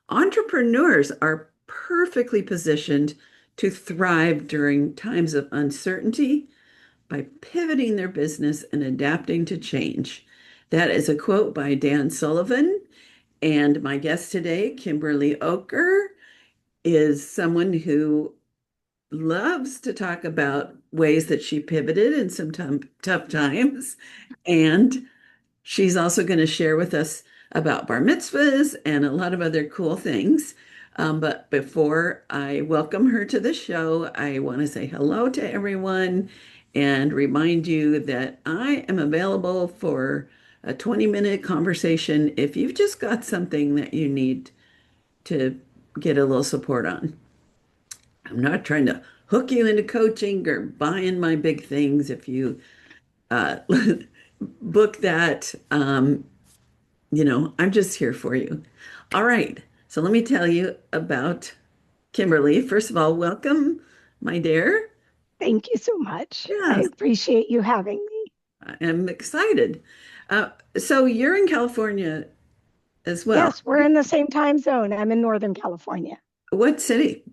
Entrepreneurs are perfectly positioned to thrive during times of uncertainty by pivoting their business and adapting to change. That is a quote by Dan Sullivan. And my guest today, Kimberly Olker, is someone who loves to talk about ways that she pivoted in some tough times. And she's also going to share with us about bar mitzvahs and a lot of other cool things. But before I welcome her to the show, I want to say hello to everyone and remind you that I am available for a 20-minute conversation if you've just got something that you need to get a little support on. I'm not trying to hook you into coaching or buying my big things. If you uh, book that, I'm just here for you. All right. So let me tell you about Kimberly. First of all, welcome, my dear. Thank you so much. I Yes, appreciate you having me. I am excited. So you're in California as well. Yes, we're in the same time zone. I'm in Northern California. What city?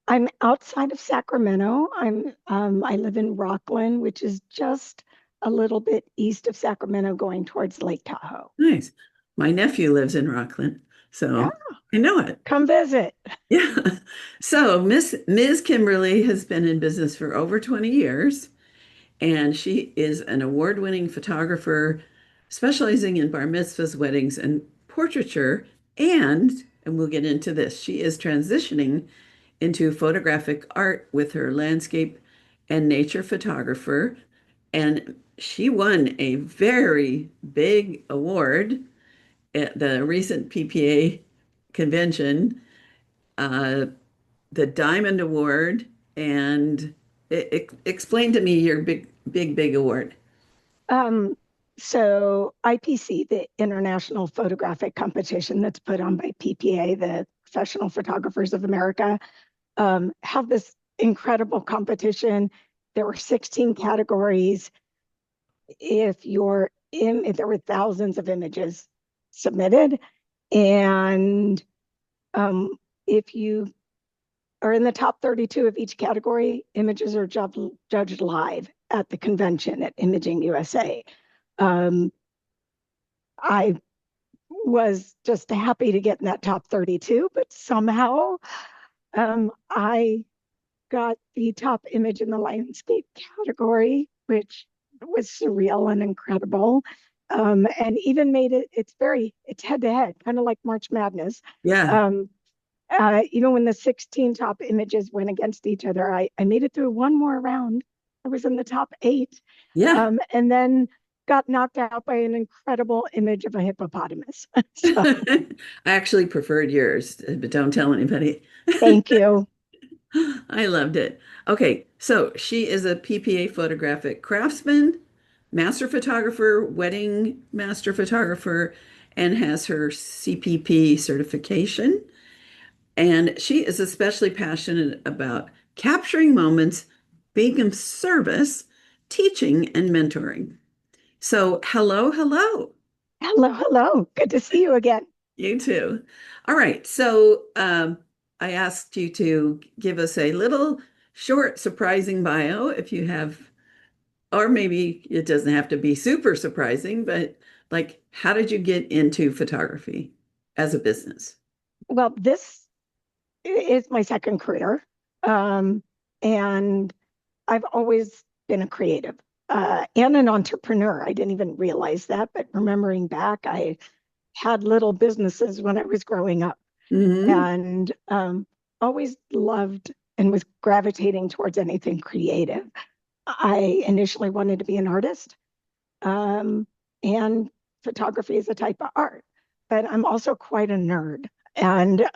I'm outside of Sacramento. I live in Rockland, which is just a little bit east of Sacramento going towards Lake Tahoe. Nice. My nephew lives in Rockland, Yeah, so I know it. come visit. Yeah. So Ms. Kimberly has been in business for over 20 years, and she is an award-winning photographer specializing in bar mitzvahs, weddings, and portraiture. And we'll get into this, she is transitioning into photographic art with her landscape and nature photographer. And she won a very big award at the recent PPA convention, uh, the Diamond Award. And explain to me your big award. Um, so IPC, the International Photographic Competition that's put on by PPA, the Professional Photographers of America, have this incredible competition. There were 16 categories. If there were thousands of images submitted, and um, if you are in the top 32 of each category, images are judged live at the convention at Imaging USA. Um, I was just happy to get in that top 32, but somehow I got the top image in the landscape category, which was surreal and incredible. And even made it's head to head, kind of like March Madness. Yeah. Um, Even when the 16 top images went against each other, I made it through one more round. I was in the top eight, Yeah. and then got knocked out by an incredible image of a hippopotamus. So I actually preferred yours, but don't tell anybody. thank you. I loved it. Okay, so she is a PPA photographic craftsman, master photographer, wedding master photographer, and has her CPP certification. And she is especially passionate about capturing moments, being of service, teaching, and mentoring. So, hello, hello. Hello, hello. Good to see you again. You too. All right. So I asked you to give us a little short, surprising bio if you have, or maybe it doesn't have to be super surprising, but like, how did you get into photography as a business? Well, this is my second career. Um, and I've always been a creative and an entrepreneur. I didn't even realize that, but remembering back, I had little businesses when I was growing up Hmm. and always loved and was gravitating towards anything creative. I initially wanted to be an artist, um, and photography is a type of art, but I'm also quite a nerd. And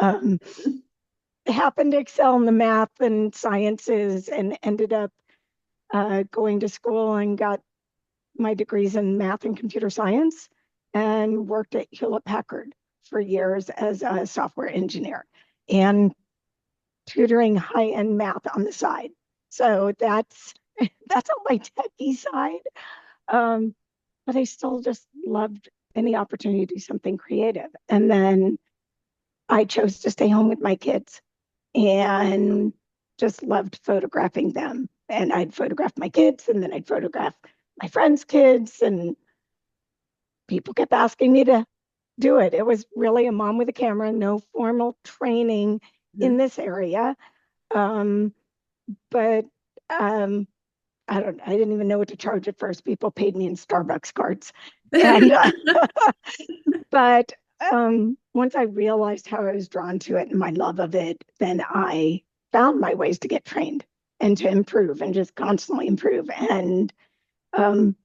happened to excel in the math and sciences and ended up going to school and got my degrees in math and computer science and worked at Hewlett Packard for years as a software engineer and tutoring high-end math on the side. So that's on my techie side. Um, but I still just loved any opportunity to do something creative. And then I chose to stay home with my kids and just loved photographing them. And I'd photograph my kids, and then I'd photograph my friends' kids, and people kept asking me to do it. It was really a mom with a camera, no formal training in this area. Um, but I didn't even know what to charge at first. People paid me in Starbucks cards. And but once I realized how I was drawn to it and my love of it, then I found my ways to get trained and to improve and just constantly improve. And um,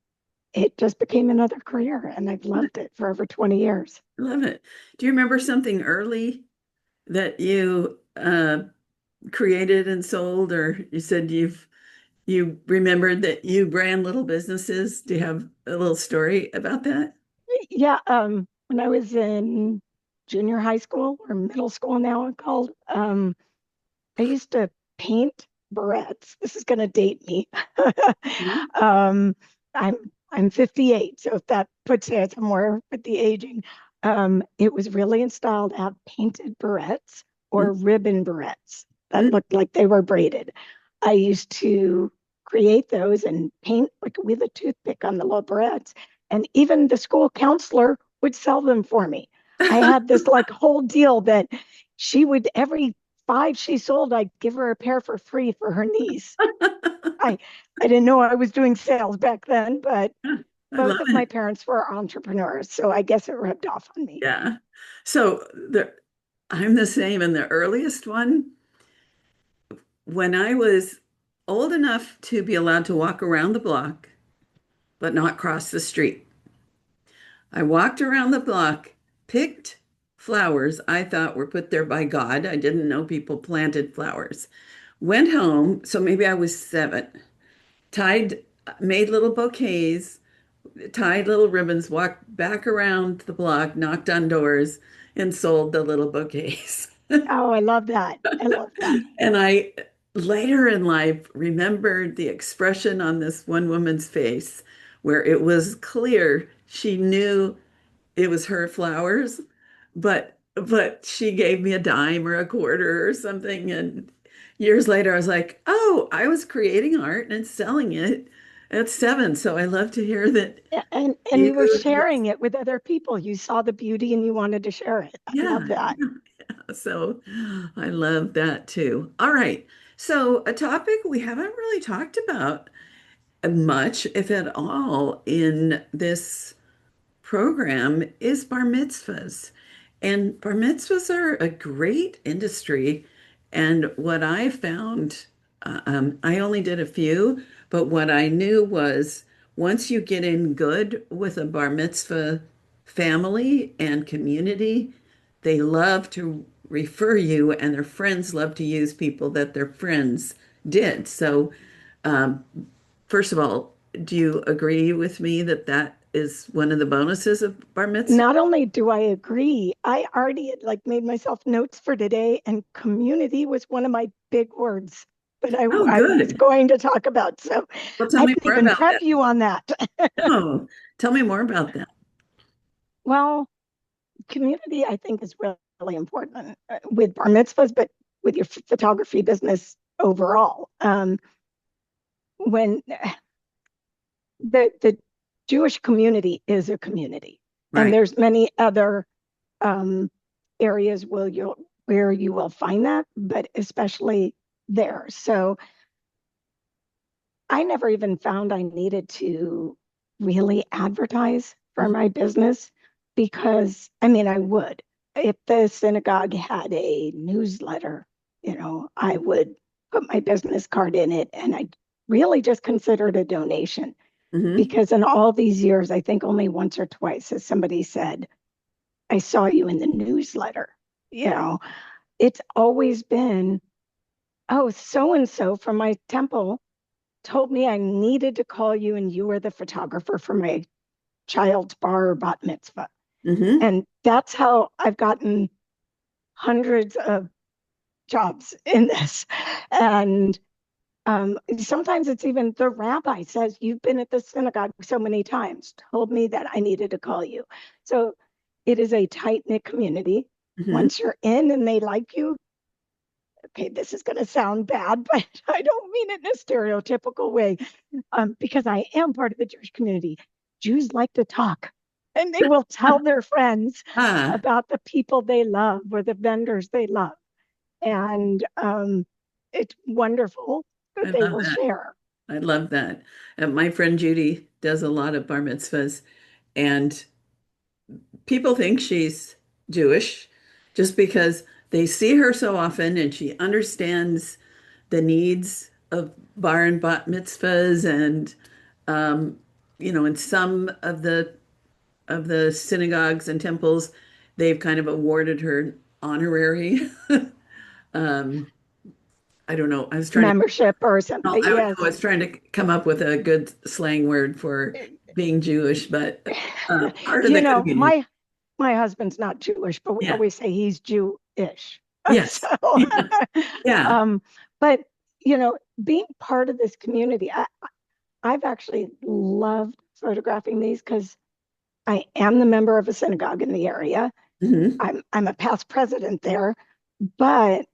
it just became another career, and I've loved it for over 20 years. Love it. Do you remember something early that you created and sold, or you said you remembered that you ran little businesses? Do you have a little story about that? Yeah, when I was in junior high school or middle school now it's called, I used to paint barrettes. This is going to date me. Mhm. um, I'm I'm 58, so if that puts it somewhere with the aging, it was really in style to have painted barrettes or ribbon barrettes that Mhm. looked like they were braided. I used to create those and paint like with a toothpick on the little barrettes, and even the school counselor would sell them for me. I had this like whole deal that she would every five she sold, I'd give her a pair for free for her niece. I I didn't know I was doing sales back then, but I love both of my it. parents were entrepreneurs, so I guess it rubbed off on me. Yeah. So I'm the same. And the earliest one, when I was old enough to be allowed to walk around the block, but not cross the street. I walked around the block, picked flowers I thought were put there by God. I didn't know people planted flowers. Went home, so maybe I was 7. Tied, made little bouquets, tied little ribbons, walked back around the block, knocked on doors, and sold the little bouquets. Oh, I love that. I love that. And I later in life remembered the expression on this one woman's face where it was clear she knew it was her flowers, but she gave me a dime or a quarter or something. And years later, I was like, oh, I was creating art and selling it at 7. So I love to hear that And you, you were sharing it with other people. You saw the beauty and you wanted to share it. I love yeah. that. So I love that too. All right. So a topic we haven't really talked about much, if at all, in this program is bar mitzvahs. And bar mitzvahs are a great industry. And what I found, I only did a few, but what I knew was once you get in good with a bar mitzvah family and community, they love to refer you, and their friends love to use people that their friends did. So, um, first of all, do you agree with me that that is one of the bonuses of bar mitzvah? Not only do I agree, I already had like made myself notes for today, and community was one of my big words that Oh, I was good. going to talk about. So Well, tell I me didn't more even about prep that. you on that. Oh, tell me more about that. Well, community, I think, is really important with bar mitzvahs, but with your photography business overall. When the Jewish community is a community, and Right. there's many other um, areas where you will find that, but especially there. So I never even found I needed to really advertise for Mhm. my business because I mean, I would. If the synagogue had a newsletter, I would put my business card in it, and I really just considered a donation Mhm. because in all these years, I think only once or twice has somebody said, I saw you in the newsletter. You know, it's always been, oh, so and so from my temple told me I needed to call you, and you were the photographer for my child's bar bat mitzvah. Mhm. And that's how I've gotten hundreds of jobs in this. And sometimes it's even the rabbi says, you've been at the synagogue so many times, told me that I needed to call you. So it is a tight knit community. Hmm. Once you're in and they like you, okay, this is going to sound bad, but I don't mean it in a stereotypical way, because I am part of the Jewish community. Jews like to talk, and they will tell their friends Ah, about the people they love or the vendors they love. And it's wonderful I that they love will that. share. I love that. My friend Judy does a lot of bar mitzvahs, and people think she's Jewish just because they see her so often and she understands the needs of bar and bat mitzvahs and um, in some of the synagogues and temples, they've kind of awarded her honorary. um, I don't know. Membership or something. I Yes. was trying to come up with a good slang word for being Jewish, but part of You the know, community. my husband's not Jewish, but we Yeah. always say he's Jewish. Yes. So, Yeah. Yeah. um, but being part of this community, I've actually loved photographing these because I am the member of a synagogue in the area. Hmm. I'm a past president there, but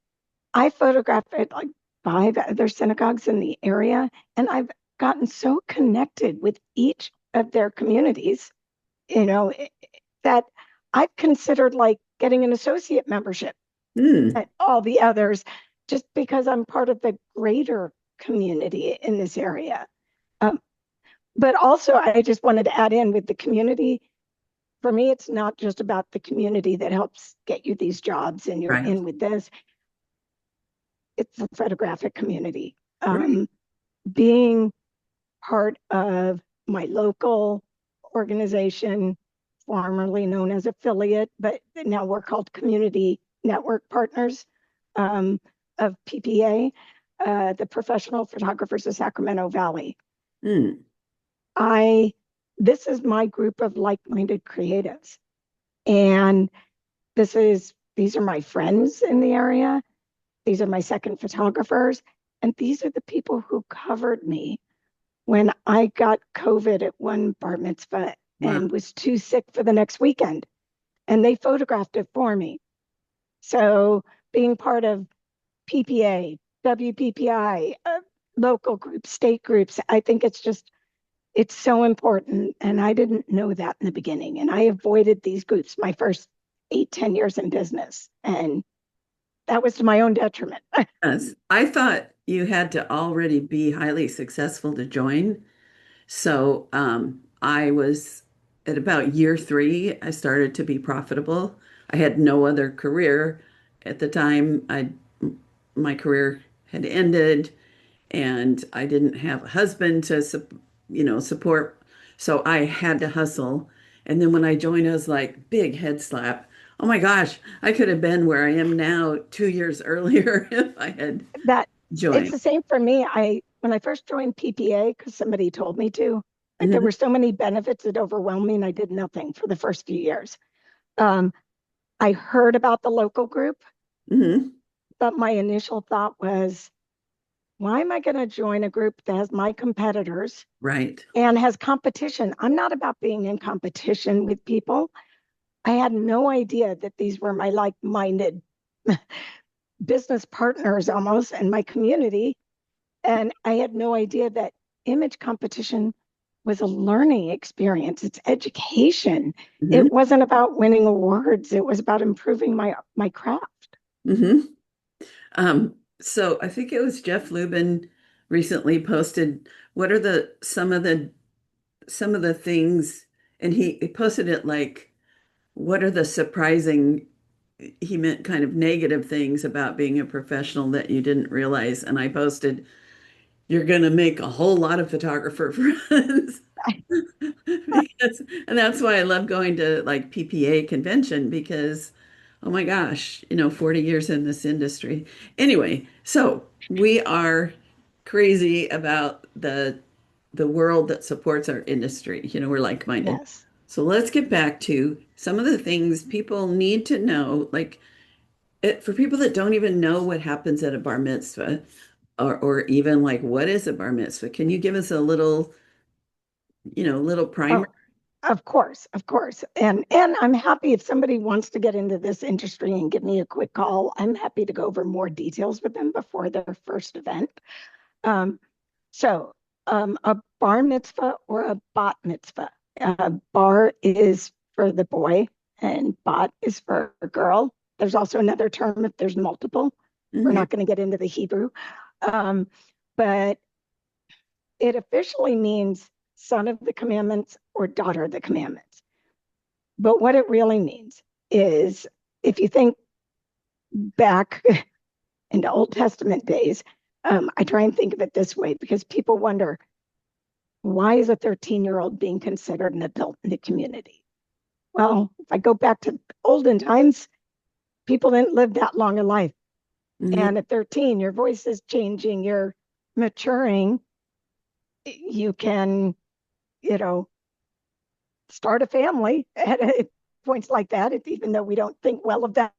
I photographed at like 5 other synagogues in the area, and I've gotten so connected with each of their communities, you know, that I've considered like getting an associate membership Mm. at all the others just because I'm part of the greater community in this area. Um, but also, I just wanted to add in with the community. For me, it's not just about the community that helps get you these jobs and you're Right. in with this, it's the photographic community. Right. Being part of my local organization, formerly known as affiliate, but now we're called Community Network Partners um, of PPA, the Professional Photographers of Sacramento Valley. Mm. I This is my group of like-minded creatives, and these are my friends in the area. These are my second photographers, and these are the people who covered me when I got COVID at one bar mitzvah Wow. and was too sick for the next weekend. And they photographed it for me. So being part of PPA, WPPI, local groups, state groups, I think it's so important. And I didn't know that in the beginning. And I avoided these groups my first 8, 10 years in business. And that was to my own detriment. Yes. I thought you had to already be highly successful to join. So I was at about year three, I started to be profitable. I had no other career at the time. My career had ended, and I didn't have a husband to support, so I had to hustle. And then when I joined, I was like, big head slap. Oh my gosh, I could have been where I am now 2 years earlier if I had That It's joined. the same for me. When I first joined PPA, because somebody told me to, there Hmm. were so many benefits that overwhelmed me, and I did nothing for the first few years. Um, I heard about the local group, Hmm. but my initial thought was, why am I going to join a group that has my competitors Right. and has competition? I'm not about being in competition with people. I had no idea that these were my like-minded business partners almost in my community. And I had no idea that image competition was a learning experience. It's education. Hmm. It wasn't about winning awards. It was about improving my craft. Hmm. So I think it was Jeff Lubin recently posted what are the some of the things, and he posted it like what are the surprising, he meant kind of negative things about being a professional that you didn't realize. And I posted, you're going to make a whole lot of photographer friends. Because, and that's why I love going to like PPA convention because, oh my gosh, 40 years in this industry. Anyway, so we are crazy about the world that supports our industry. We're like-minded. Yes. So let's get back to some of the things people need to know, like for people that don't even know what happens at a bar mitzvah, or even like what is a bar mitzvah? Can you give us a little primer? Oh, Of course, of course. And I'm happy if somebody wants to get into this industry and give me a quick call. I'm happy to go over more details with them before their first event. Um, so a bar mitzvah or a bat mitzvah. Bar is for the boy and bat is for a girl. There's also another term if there's multiple. We're Hmm. not going to get into the Hebrew. Um, but it officially means son of the commandments or daughter of the commandments. But what it really means is if you think back into Old Testament days, I try and think of it this way because people wonder, why is a 13-year-old being considered an adult in the community? Well, if I go back to olden times, people didn't live that long a life. Hmm. And at 13, your voice is changing, you're maturing. You can, you know, start a family at points like that, even though we don't think well of that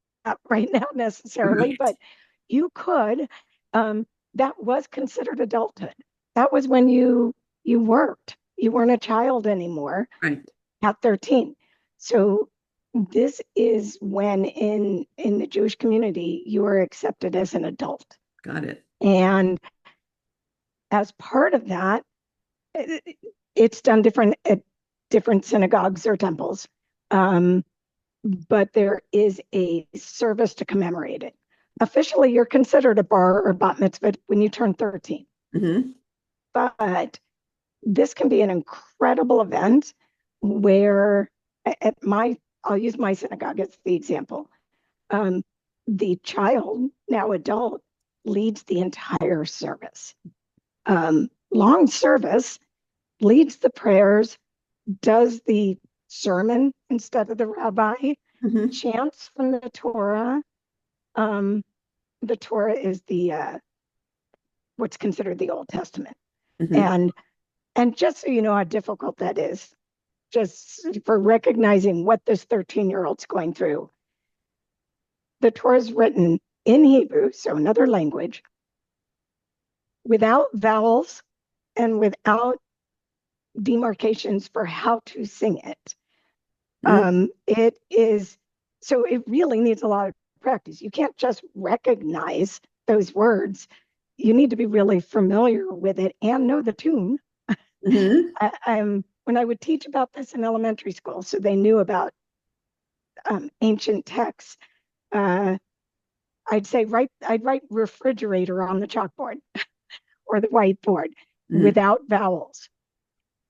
right now necessarily, Right. but you could. That was considered adulthood. That was when you worked. You weren't a child anymore Right. at 13. So this is when in the Jewish community you are accepted as an adult. Got it. And as part of that, it's done different at different synagogues or temples. Um, but there is a service to commemorate it. Officially, you're considered a bar or bat mitzvah when you turn 13. Hmm. But this can be an incredible event where at my, I'll use my synagogue as the example. Um, the child, now adult, leads the entire service. Long service, leads the prayers, does the sermon instead of the rabbi, Hmm. chants from the Torah. Um, the Torah is the what's considered the Old Testament, Hmm. and just so you know how difficult that is, just for recognizing what this 13-year-old's going through. The Torah is written in Hebrew, so another language, without vowels and without demarcations for how to sing it. It is so it really needs a lot of practice. You can't just recognize those words. You need to be really familiar with it and know the tune. Hmm. When I would teach about this in elementary school, so they knew about ancient texts. Uh, I'd write refrigerator on the chalkboard or the whiteboard Hmm. without vowels.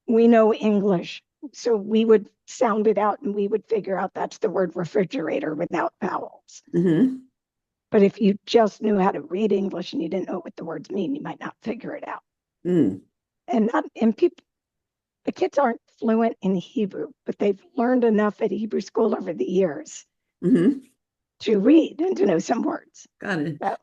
We know English, so we would sound it out and we would figure out that's the word refrigerator without vowels. Hmm. But if you just knew how to read English and you didn't know what the words mean, you might not figure it out. Mm. And people, the kids aren't fluent in Hebrew, but they've learned enough at Hebrew school over the years Hmm. to read and to know some words. Got it. So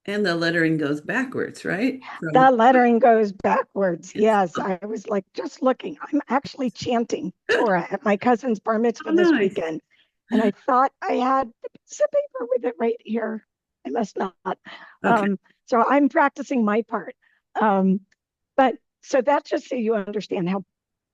And the lettering goes backwards, right? that From lettering goes backwards. yes. Yes, I was like just looking. I'm actually chanting Torah at my cousin's bar Oh, mitzvah this nice. weekend. And I thought I had the piece of paper with it right here. I must not. Okay. So I'm practicing my part. Um, but so that's just so you understand how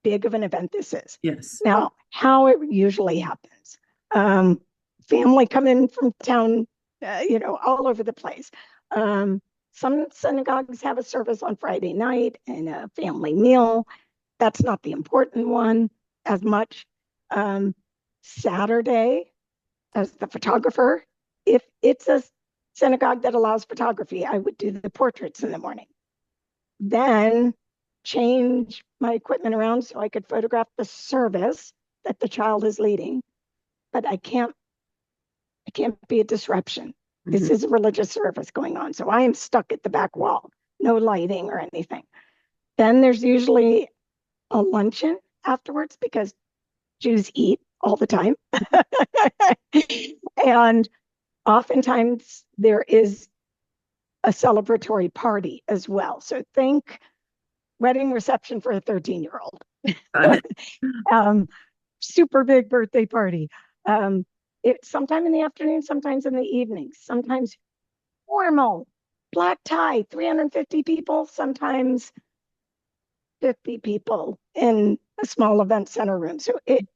big of an event this is. Yes. Now, how it usually happens. Um, Family come in from town, all over the place. Um, some synagogues have a service on Friday night and a family meal. That's not the important one as much. Um, Saturday, as the photographer, if it's a synagogue that allows photography, I would do the portraits in the morning. Then change my equipment around so I could photograph the service that the child is leading. But I can't be a disruption. This Hmm. is a religious service going on. So I am stuck at the back wall, no lighting or anything. Then there's usually a luncheon afterwards because Jews eat all the time. And oftentimes there is a celebratory party as well. So think wedding reception for a 13-year-old. Got it. um, Super big birthday party. It's sometime in the afternoon, sometimes in the evening, sometimes formal, black tie, 350 people, sometimes 50 people in a small event center room. So it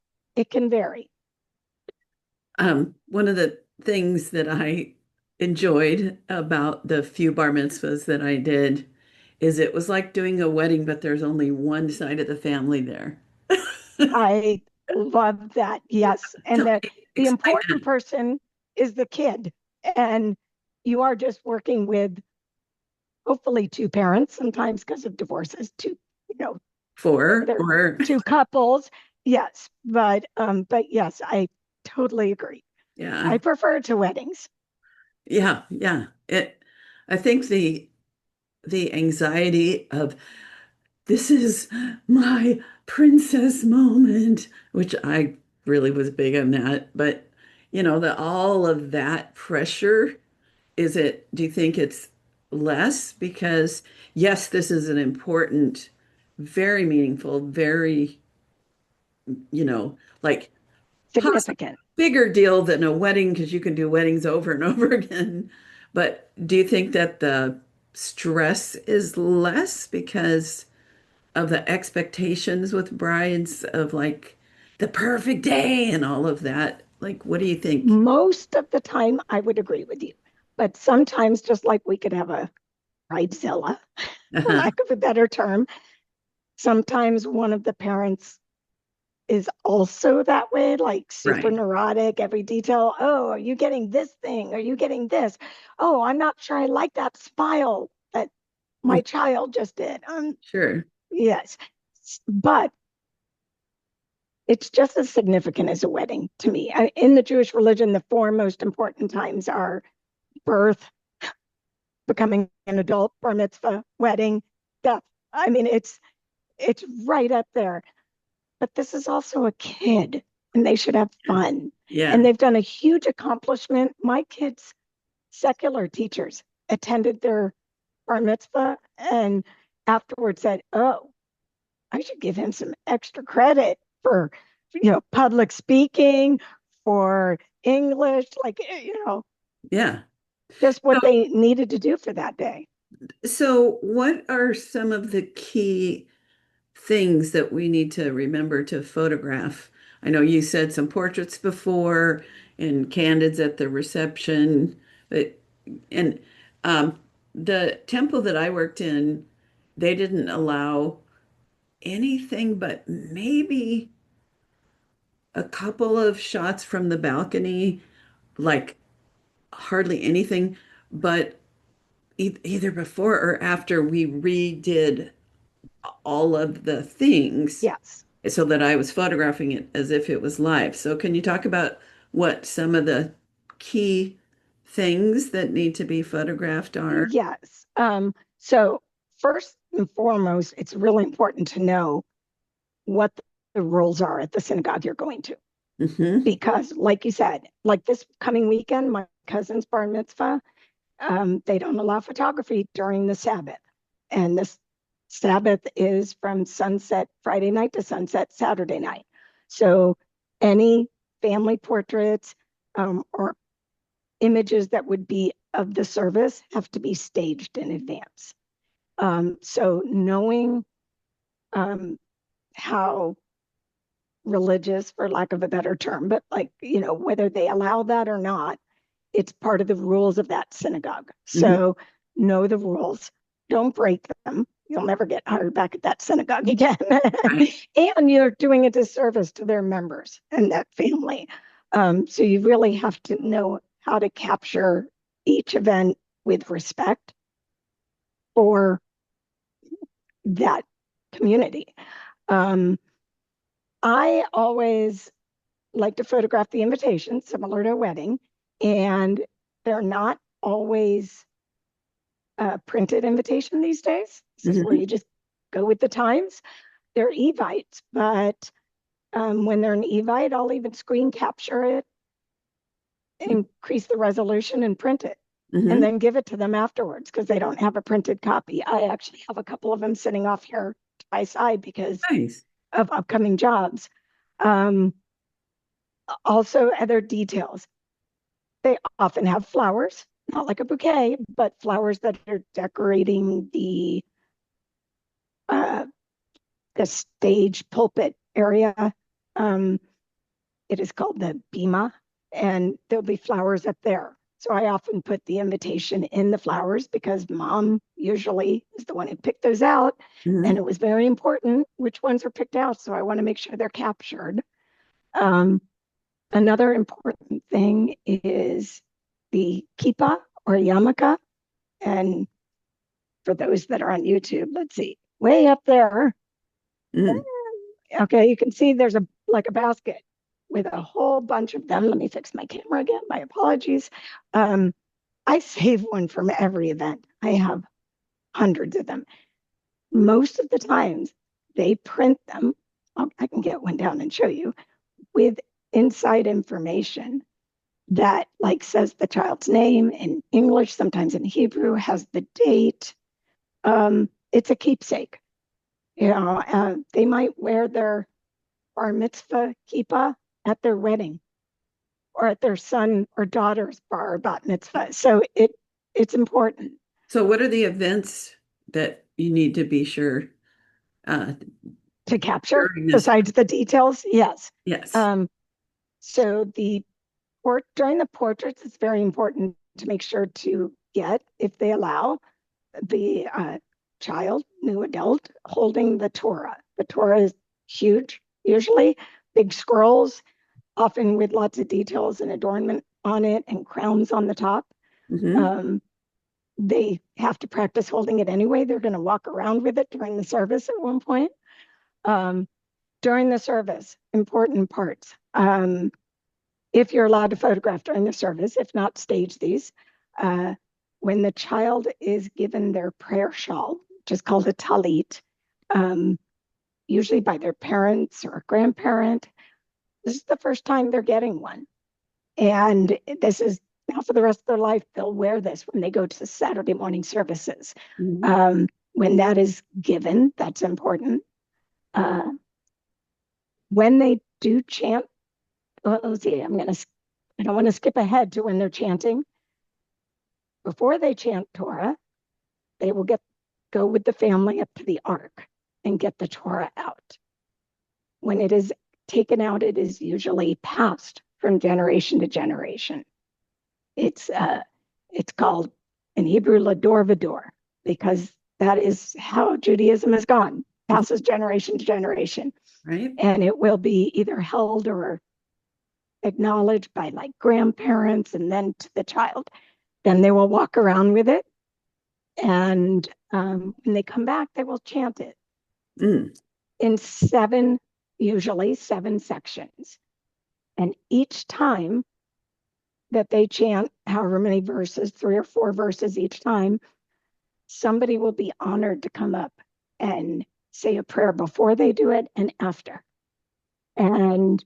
can vary. One of the things that I enjoyed about the few bar mitzvahs that I did is it was like doing a wedding, but there's only one side of the family there. I love that. Yes. And So that the explain important person is the kid. And you are just working with hopefully two parents, sometimes because of divorces, two, you know, for they're or two couples. Yes. But yes, I totally agree. yeah, I prefer to weddings. yeah. I think the anxiety of this is my princess moment, which I really was big on that. But the all of that pressure, do you think it's less? Because yes, this is an important, very meaningful, very, like possibly Significant. bigger deal than a wedding because you can do weddings over and over again. But do you think that the stress is less because of the expectations with brides of like the perfect day and all of that? Like, what do you think? Most of the time, I would agree with you. But sometimes, just like we could have a bridezilla, for Uh-huh. lack of a better term, sometimes one of the parents is also that way, like super Right. neurotic, every detail. Oh, are you getting this thing? Are you getting this? Oh, I'm not sure I like that smile that my child just did. Sure. Yes. But it's just as significant as a wedding to me. In the Jewish religion, the four most important times are birth, becoming an adult, bar mitzvah, wedding, death. I mean, it's right up there. But this is also a kid and they should have fun. And Yeah. they've done a huge accomplishment. My kids' secular teachers attended their bar mitzvah and afterwards said, oh, I should give him some extra credit for, public speaking, for English, like, Yeah. just So, what they needed to do for that day. so what are some of the key things that we need to remember to photograph? I know you said some portraits before and candids at the reception, but and um, the temple that I worked in, they didn't allow anything but maybe a couple of shots from the balcony, like hardly anything, but either before or after we redid all of the things Yes. so that I was photographing it as if it was live. So can you talk about what some of the key things that need to be photographed are? Yes. So first and foremost, it's really important to know what the rules are at the synagogue you're going to. Hmm. Because, like you said, like this coming weekend, my cousin's bar mitzvah, they don't allow photography during the Sabbath. And this Sabbath is from sunset Friday night to sunset Saturday night. So any family portraits or images that would be of the service have to be staged in advance. So knowing um, how religious, for lack of a better term, but like, whether they allow that or not, it's part of the rules of that synagogue. Hmm. So know the rules, don't break them. You'll never get hired back at that synagogue again. Right. And you're doing a disservice to their members and that family. So you really have to know how to capture each event with respect for that community. Um, I always like to photograph the invitation, similar to a wedding, and they're not always a printed invitation these days. This is where Hmm. you just go with the times. They're Evites, but when they're an Evite, I'll even screen capture it, increase the resolution, and print it, and Hmm. then give it to them afterwards because they don't have a printed copy. I actually have a couple of them sitting off here by side because Nice. of upcoming jobs. Um, Also, other details. They often have flowers, not like a bouquet, but flowers that are decorating the uh, the stage pulpit area. It is called the bima, and there'll be flowers up there. So I often put the invitation in the flowers because mom usually is the one who picked those out. And Mhm. it was very important which ones are picked out. So I want to make sure they're captured. Um, Another important thing is the kippah or yarmulke. And for those that are on YouTube, let's see, way up there. Mm. Okay, you can see there's like a basket with a whole bunch of them. Let me fix my camera again. My apologies. Um, I save one from every event. I have hundreds of them. Most of the times they print them. I can get one down and show you with inside information that like says the child's name in English, sometimes in Hebrew, has the date. It's a keepsake. They might wear their bar mitzvah kippah at their wedding or at their son or daughter's bar bat mitzvah. So it's important So what are the events that you need to be sure uh, to capture during this? besides the details. Yes. Yes. Um, so during the portraits, it's very important to make sure to get, if they allow, the child, new adult, holding the Torah. The Torah is huge, usually big scrolls, often with lots of details and adornment on it and crowns on the top. Hmm. Um, they have to practice holding it anyway. They're going to walk around with it during the service at one point. Um, During the service, important parts. If you're allowed to photograph during the service, if not, stage these. Uh, when the child is given their prayer shawl, which is called a talit, um, usually by their parents or a grandparent, this is the first time they're getting one. And this is now for the rest of their life, they'll wear this when they go to the Saturday morning services. Hmm. When that is given, that's important. Uh, when they do chant, well, let's see, I don't want to skip ahead to when they're chanting. Before they chant Torah, they will go with the family up to the ark and get the Torah out. When it is taken out, it is usually passed from generation to generation. It's it's called in Hebrew lador vador because that is how Judaism has gone, passes generation to generation, Right. and it will be either held or acknowledged by like grandparents and then to the child. Then they will walk around with it, and when they come back, they will chant it Mm. in usually seven sections. And each time that they chant, however many verses, 3 or 4 verses each time, somebody will be honored to come up and say a prayer before they do it and after. And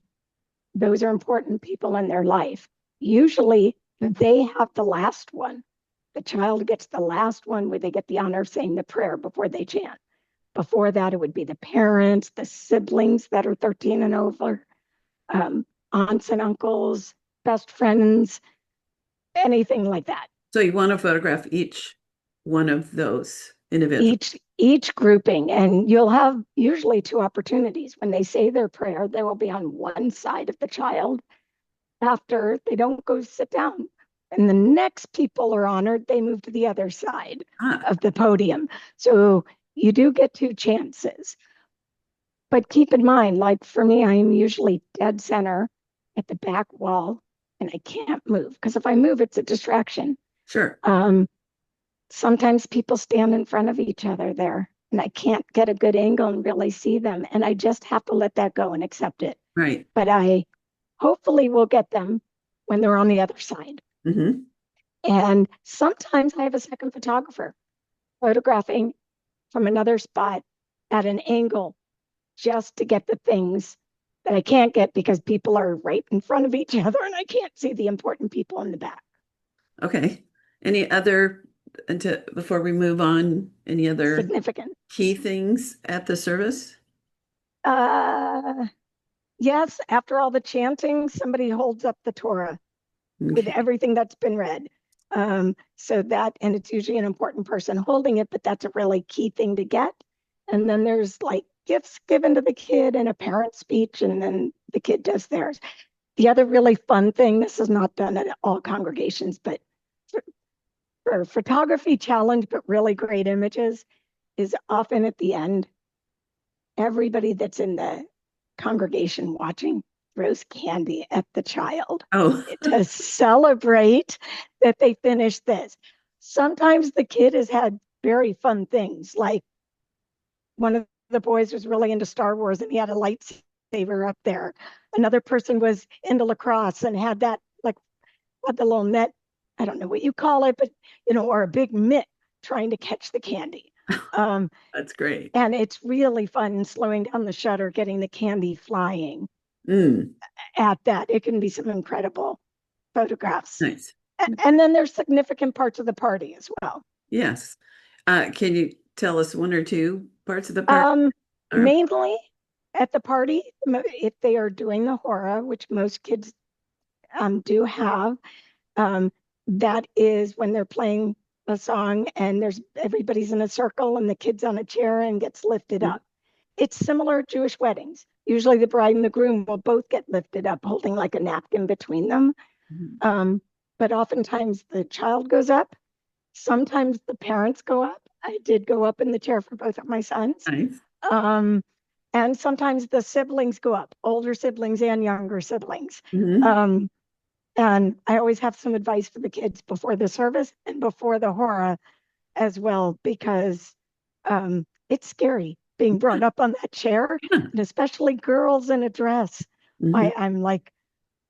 those are important people in their life. Usually they have the last one. The child gets the last one where they get the honor of saying the prayer before they chant. Before that, it would be the parents, the siblings that are 13 and over, um, aunts and uncles, best friends, anything like that. So you want to photograph each one of those individuals. Each grouping, and you'll have usually 2 opportunities. When they say their prayer, they will be on one side of the child. After they don't go sit down, and the next people are honored, they move to the other side Ah, of the podium. So you do get 2 chances. But keep in mind, like for me, I am usually dead center at the back wall and I can't move because if I move, it's a distraction. sure. Um, Sometimes people stand in front of each other there and I can't get a good angle and really see them. And I just have to let that go and accept it. Right. But I hopefully will get them when they're on the other side. Hmm. And sometimes I have a second photographer photographing from another spot at an angle just to get the things that I can't get because people are right in front of each other and I can't see the important people in the back. Okay. Any other, before we move on, any other Significant. key things at the service? Uh, yes, after all the chanting, somebody holds up the Torah with Okay. everything that's been read. And it's usually an important person holding it, but that's a really key thing to get. And then there's like gifts given to the kid and a parent speech, and then the kid does theirs. The other really fun thing, this is not done at all congregations, but for photography challenge, but really great images, is often at the end, everybody that's in the congregation watching throws candy at the child Oh, to celebrate that they finished this. Sometimes the kid has had very fun things, like one of the boys was really into Star Wars and he had a lightsaber up there. Another person was into lacrosse and had that, like, had the little net, I don't know what you call it, but, or a big mitt trying to catch the candy. that's great. And it's really fun slowing down the shutter, getting the candy flying Mm, at that. It can be some incredible photographs. nice. And then there's significant parts of the party as well. Yes. Can you tell us one or two parts of the part? Um, Or, Mainly at the party, if they are doing the hora, which most kids do have, um, that is when they're playing a song and everybody's in a circle and the kid's on a chair and gets lifted Mhm. up. It's similar to Jewish weddings. Usually the bride and the groom will both get lifted up, holding like a napkin between them. Mhm. But oftentimes the child goes up. Sometimes the parents go up. I did go up in the chair for both of my sons. Nice. Um, and sometimes the siblings go up, older siblings and younger siblings. Hmm. Um, and I always have some advice for the kids before the service and before the hora as well, because it's scary being brought up on that chair, and especially girls in a dress. Hmm. I'm like,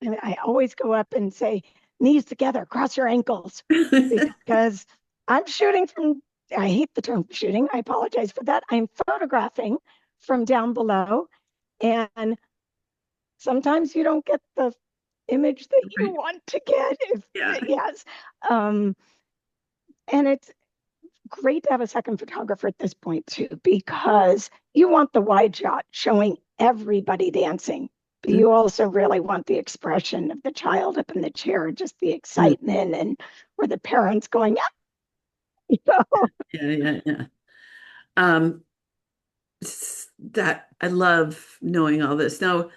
and I always go up and say, knees together, cross your ankles, because I'm shooting from, I hate the term shooting. I apologize for that. I'm photographing from down below. And sometimes you don't get the image that you Right. want to get. Yeah. Yes. Um, and it's great to have a second photographer at this point too, because you want the wide shot showing everybody dancing, but Mhm. you also really want the expression of the child up in the chair, just the Mm. excitement, and where the parents going, ah, you know. Yeah, yeah, yeah. Um, that I love knowing all this. Now,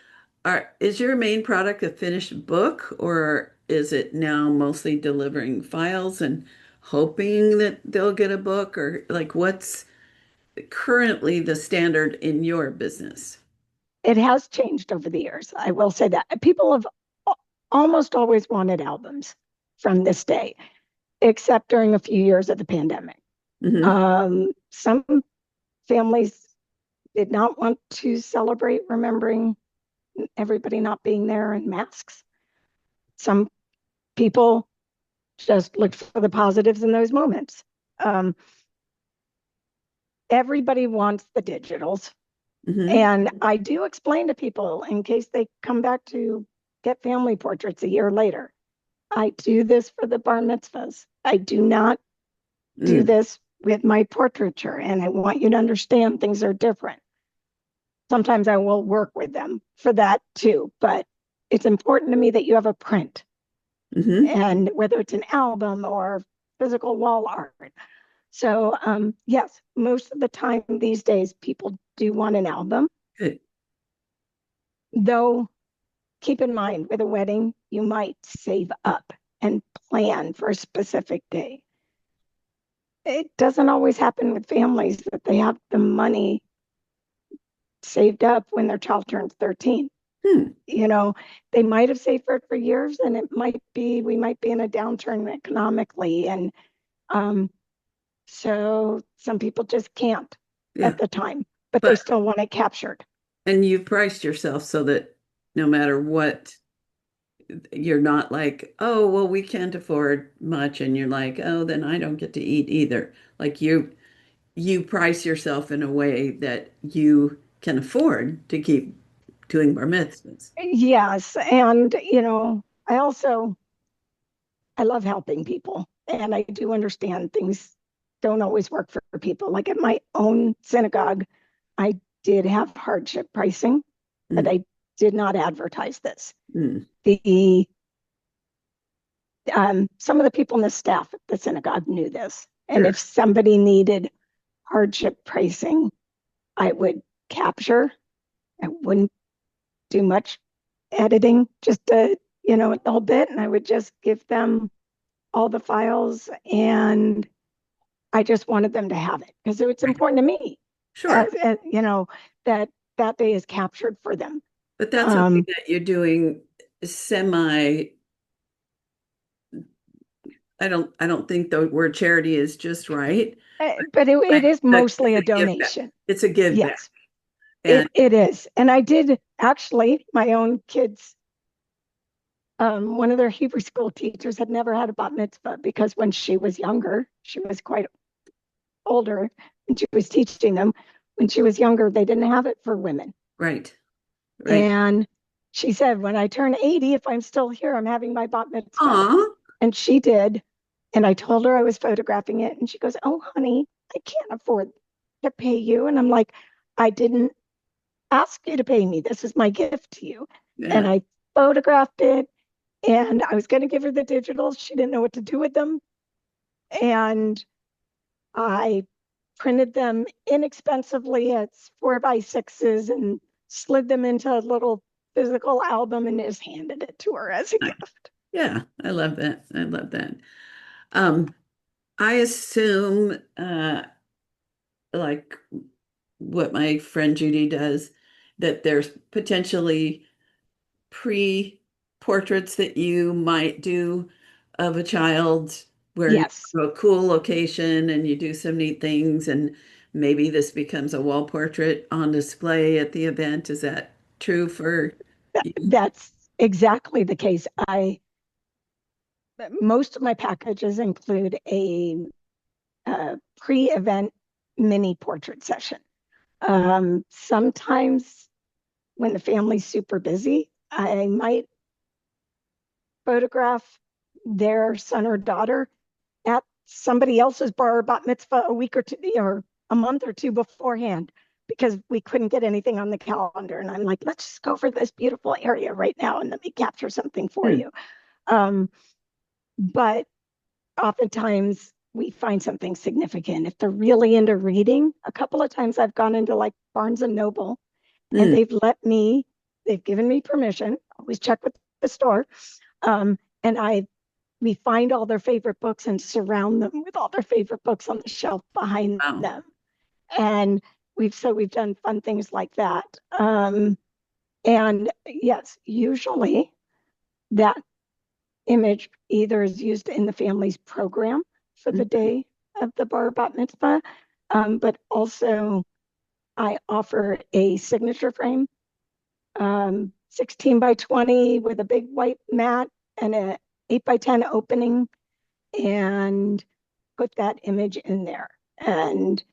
is your main product a finished book, or is it now mostly delivering files and hoping that they'll get a book, or like what's currently the standard in your business? It has changed over the years. I will say that people have almost always wanted albums from this day, except during a few years of the pandemic. Hmm. Some families did not want to celebrate remembering everybody not being there and masks. Some people just looked for the positives in those moments. Um, Everybody wants the digitals. Hmm. And I do explain to people in case they come back to get family portraits a year later. I do this for the bar mitzvahs. I do not do Mm. this with my portraiture. And I want you to understand things are different. Sometimes I will work with them for that too, but it's important to me that you have a print, Hmm. and whether it's an album or physical wall art. So, yes, most of the time these days, people do want an album, Good. though keep in mind with a wedding, you might save up and plan for a specific day. It doesn't always happen with families that they have the money saved up when their child turns 13. Hmm. You know, they might have saved for it for years, and we might be in a downturn economically. And um, so some people just can't Yeah. at the time, but they But still want it captured. and you've priced yourself so that no matter what, you're not like, oh, well, we can't afford much, and you're like, oh, then I don't get to eat either. Like you price yourself in a way that you can afford to keep doing bar mitzvahs. Yes. And, I love helping people. And I do understand things don't always work for people. Like at my own synagogue, I did have hardship pricing, but Mm, I did not advertise this. mm, The Some of the people in the staff at the synagogue knew this. And sure. if somebody needed hardship pricing, I would capture. I wouldn't do much editing, just a little bit, and I would just give them all the files, and I just wanted them to have it because it's important to me, Sure. that that day is captured for them. But that's something Um, that you're doing semi. I don't think the word charity is just right, but it but is mostly it's a a give back. donation. It's a give back. Yes, And it is. And I did actually, my own kids, one of their Hebrew school teachers had never had a bat mitzvah because when she was younger, she was quite older, and she was teaching them. When she was younger, they didn't have it for women. right, right. And she said, when I turn 80, if I'm still here, I'm having my bat mitzvah. Aw, And she did. And I told her I was photographing it. And she goes, "Oh, honey, I can't afford to pay you." And I'm like, "I didn't ask you to pay me. This is my gift to you." And yeah. I photographed it, and I was going to give her the digitals. She didn't know what to do with them. And I printed them inexpensively as 4x6s and slid them into a little physical album and just handed it to her as a gift. Yeah, I love that. I love that. Um, I assume, like what my friend Judy does, that there's potentially pre-portraits that you might do of a child where you Yes, go to a cool location and you do some neat things, and maybe this becomes a wall portrait on display at the event. Is that true for you? that's exactly the case. I Most of my packages include a pre-event mini portrait session. Sometimes when the family's super busy, I might photograph their son or daughter at somebody else's bar bat mitzvah a week or two or a month or two beforehand because we couldn't get anything on the calendar. And I'm like, let's just go over this beautiful area right now and let me capture something for Hmm. you. Um, but oftentimes we find something significant. If they're really into reading, a couple of times I've gone into like Barnes and Noble and Hmm. they've given me permission, always check with the store. And we find all their favorite books and surround them with all their favorite books on the shelf behind Wow. them. And we've done fun things like that. And yes, usually that image either is used in the family's program for the Mhm. day of the Bar Bat Mitzvah, but also I offer a signature frame, 16 by 20 with a big white mat and a 8 by 10 opening, and put that image in there. And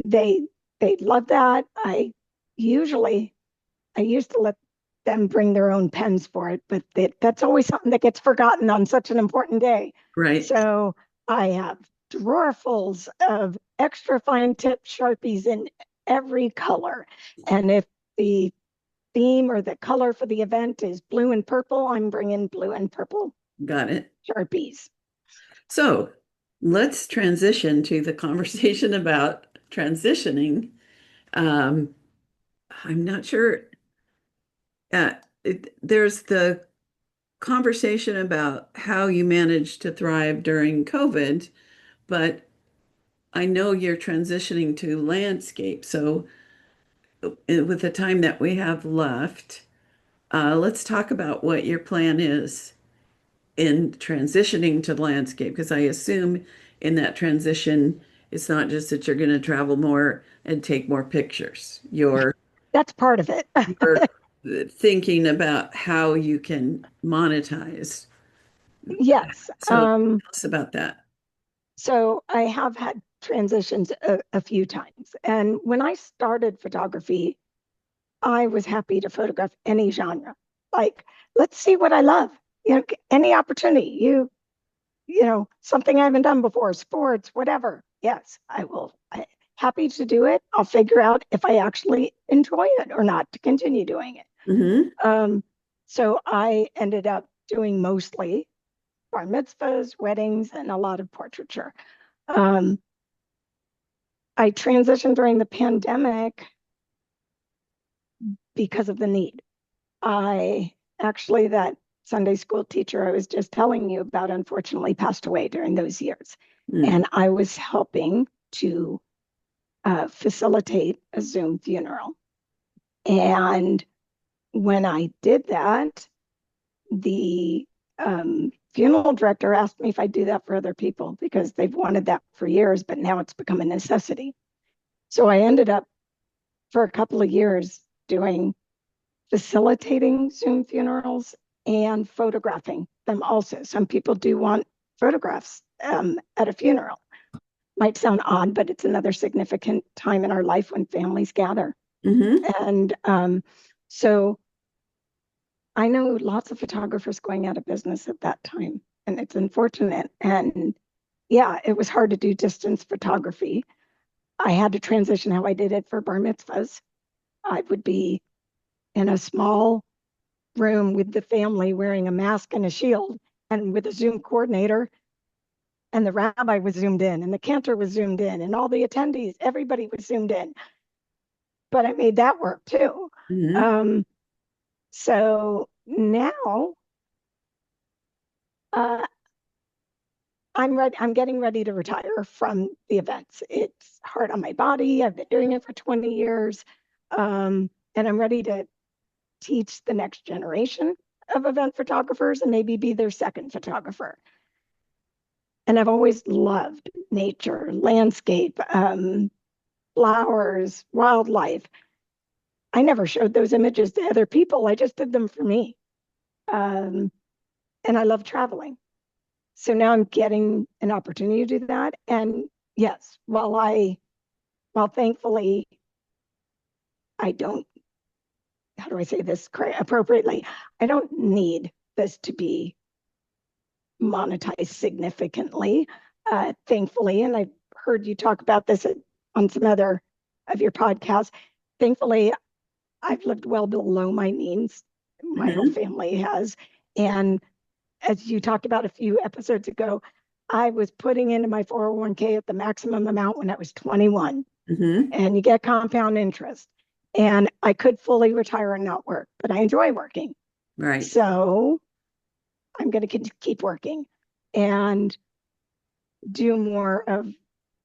they they love that. Usually I used to let them bring their own pens for it, but that's always something that gets forgotten on such an important day. Right. So I have drawerfuls of extra fine tip Sharpies in every color. And if the theme or the color for the event is blue and purple, I'm bringing blue and purple Got it. Sharpies. So let's transition to the conversation about transitioning. Um, I'm not sure. There's the conversation about how you managed to thrive during COVID, but I know you're transitioning to landscape. So, with the time that we have left, let's talk about what your plan is in transitioning to landscape, because I assume in that transition, it's not just that you're going to travel more and take more pictures. That's part of it. You're thinking about how you can monetize. Yes. So tell us about that. So I have had transitions a few times. And when I started photography, I was happy to photograph any genre. Like, let's see what I love. Any opportunity. Something I haven't done before, sports, whatever. Yes, I will. Happy to do it. I'll figure out if I actually enjoy it or not to continue doing it. Hmm. So I ended up doing mostly bar mitzvahs, weddings, and a lot of portraiture. Um, I transitioned during the pandemic because of the need. I actually, that Sunday school teacher I was just telling you about, unfortunately passed away during those years. Mm. And I was helping to facilitate a Zoom funeral. And when I did that, the funeral director asked me if I'd do that for other people because they've wanted that for years, but now it's become a necessity. So I ended up for a couple of years doing facilitating Zoom funerals and photographing them also. Some people do want photographs at a funeral. Might sound odd, but it's another significant time in our life when families gather. Hmm. And so I know lots of photographers going out of business at that time, and it's unfortunate. And yeah, it was hard to do distance photography. I had to transition how I did it for bar mitzvahs. I would be in a small room with the family wearing a mask and a shield and with a Zoom coordinator, and the rabbi was zoomed in and the cantor was zoomed in and all the attendees, everybody was zoomed in. But I made that work too. Hmm. Um, so now uh, I'm getting ready to retire from the events. It's hard on my body. I've been doing it for 20 years. And I'm ready to teach the next generation of event photographers and maybe be their second photographer. And I've always loved nature, landscape, flowers, wildlife. I never showed those images to other people. I just did them for me. Um, and I love traveling. So now I'm getting an opportunity to do that. And yes, while thankfully I don't, how do I say this appropriately? I don't need this to be monetized significantly, thankfully. And I've heard you talk about this on some other of your podcasts. Thankfully, I've lived well below my means. My whole Hmm. family has. And as you talked about a few episodes ago, I was putting into my 401k at the maximum amount when I was 21, Hmm. and you get compound interest. And I could fully retire and not work, but I enjoy working. Right. So I'm going to keep working and do more of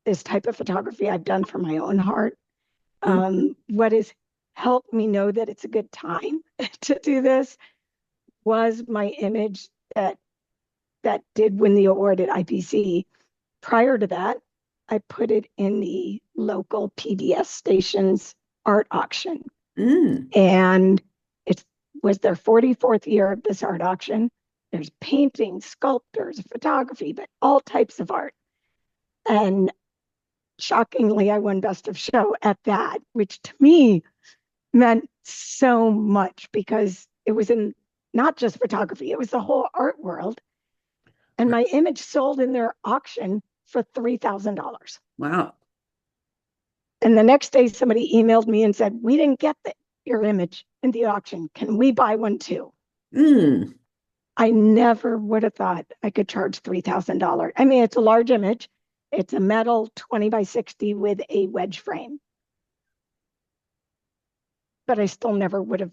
this type of photography I've done for my own heart. Hmm. What has helped me know that it's a good time to do this was my image that did win the award at IPC. Prior to that, I put it in the local PBS station's art auction. Mm. And it was their 44th year of this art auction. There's painting, sculptors, photography, but all types of art. And shockingly, I won Best of Show at that, which to me meant so much because it was in not just photography, it was the whole art world. And my image sold in their auction for $3,000. Wow. And the next day, somebody emailed me and said, "We didn't get your image in the auction. Can we buy one too?" Mm. I never would have thought I could charge $3,000. I mean, it's a large image. It's a metal 20 by 60 with a wedge frame. But I still never would have,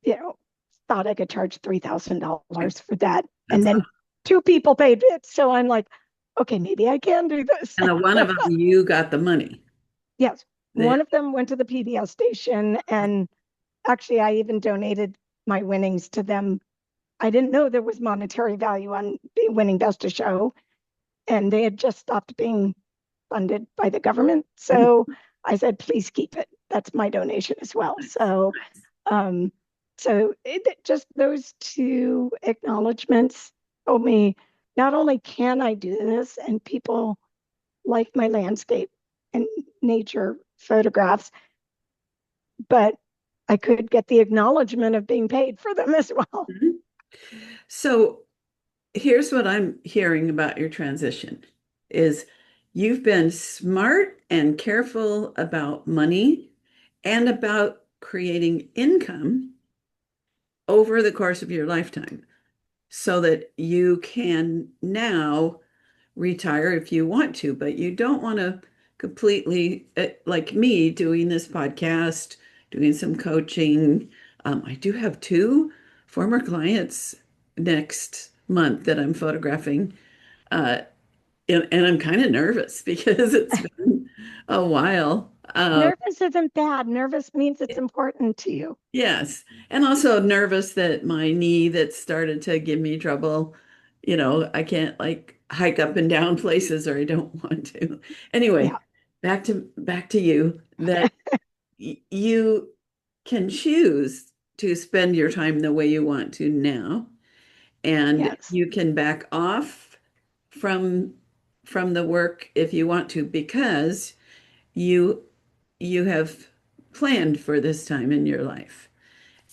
you know, thought I could charge $3,000 for that. That's And then two people paid it. So I'm like, okay, maybe I can do this. and the one of them you got the money. Yes. The, One of them went to the PBS station. And actually, I even donated my winnings to them. I didn't know there was monetary value on winning Best of Show. And they had just stopped being funded by the government. So I said, please keep it. That's my donation as well. Um, just those two acknowledgments told me not only can I do this and people like my landscape and nature photographs, but I could get the acknowledgement of being paid for them as well. Mhm. So here's what I'm hearing about your transition is you've been smart and careful about money and about creating income over the course of your lifetime so that you can now retire if you want to, but you don't want to completely, like me doing this podcast, doing some coaching. I do have two former clients next month that I'm photographing. Uh, and I'm kind of nervous because it's been a while. Nervous isn't bad. Nervous means it's important to you. Yes. And also nervous that my knee that started to give me trouble, I can't like hike up and down places or I don't want to. Anyway, Yeah. back to you that you can choose to spend your time the way you want to now, and Yes. you can back off from from the work if you want to because you you have planned for this time in your life.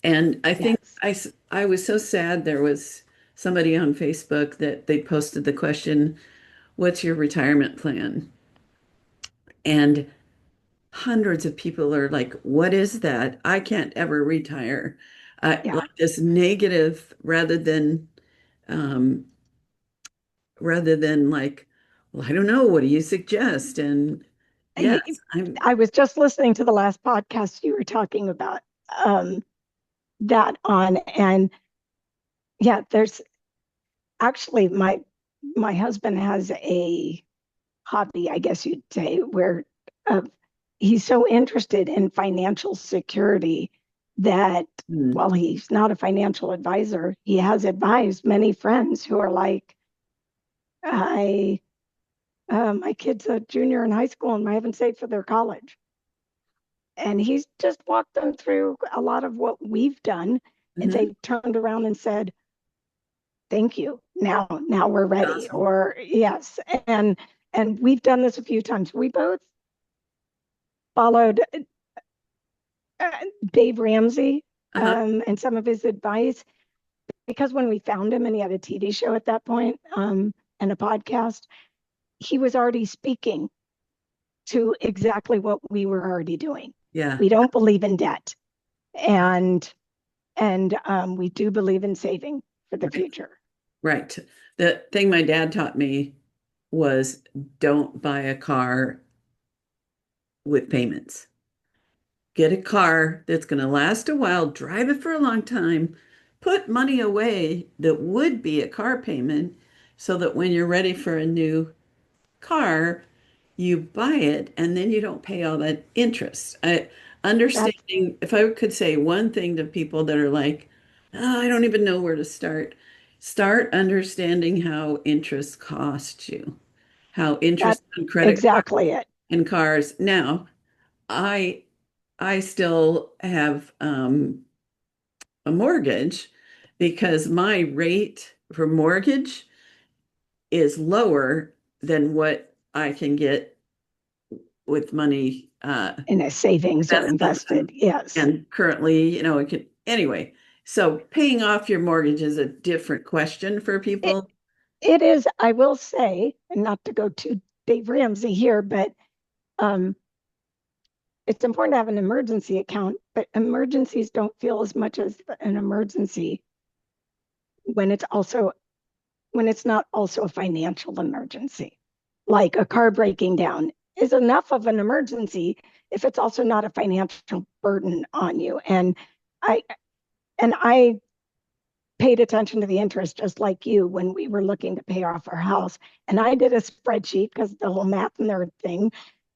And I think Yes. I was so sad. There was somebody on Facebook that they posted the question, "What's your retirement plan?" And hundreds of people are like, "What is that? I can't ever retire." Yeah. Like this negative um, rather than like, "Well, I don't know. What do you suggest?" And yes, I, I was just listening to the last podcast you were talking about um, that on, and yeah, there's actually my husband has a hobby, I guess you'd say, where uh, he's so interested in financial security that mm, while he's not a financial advisor, he has advised many friends who are like, I, my kid's a junior in high school and I haven't saved for their college. And he's just walked them through a lot of what we've done. And mhm, they turned around and said, thank you. Now we're ready. awesome. Or yes. And we've done this a few times. We both followed uh, Dave Ramsey Uh-huh. and some of his advice because when we found him and he had a TV show at that point and a podcast, he was already speaking to exactly what we were already doing. Yeah, We don't believe in debt, and we do believe in saving for the right. future. Right. The thing my dad taught me was don't buy a car with payments. Get a car that's going to last a while, drive it for a long time, put money away that would be a car payment so that when you're ready for a new car, you buy it and then you don't pay all that interest. That's Understanding, if I could say one thing to people that are like, oh, I don't even know where to start understanding how interest costs you, how that interest on credit cards exactly it. and cars. Now, I I still have a mortgage because my rate for mortgage is lower than what I can get with money In a savings or investment invested, yes. and currently, it could anyway. So paying off your mortgage is a different question for It, people. it is, I will say, and not to go to Dave Ramsey here, but um, it's important to have an emergency account, but emergencies don't feel as much as an emergency when it's not also a financial emergency. Like a car breaking down is enough of an emergency if it's also not a financial burden on you. I I paid attention to the interest just like you when we were looking to pay off our house. And I did a spreadsheet because the whole math nerd thing.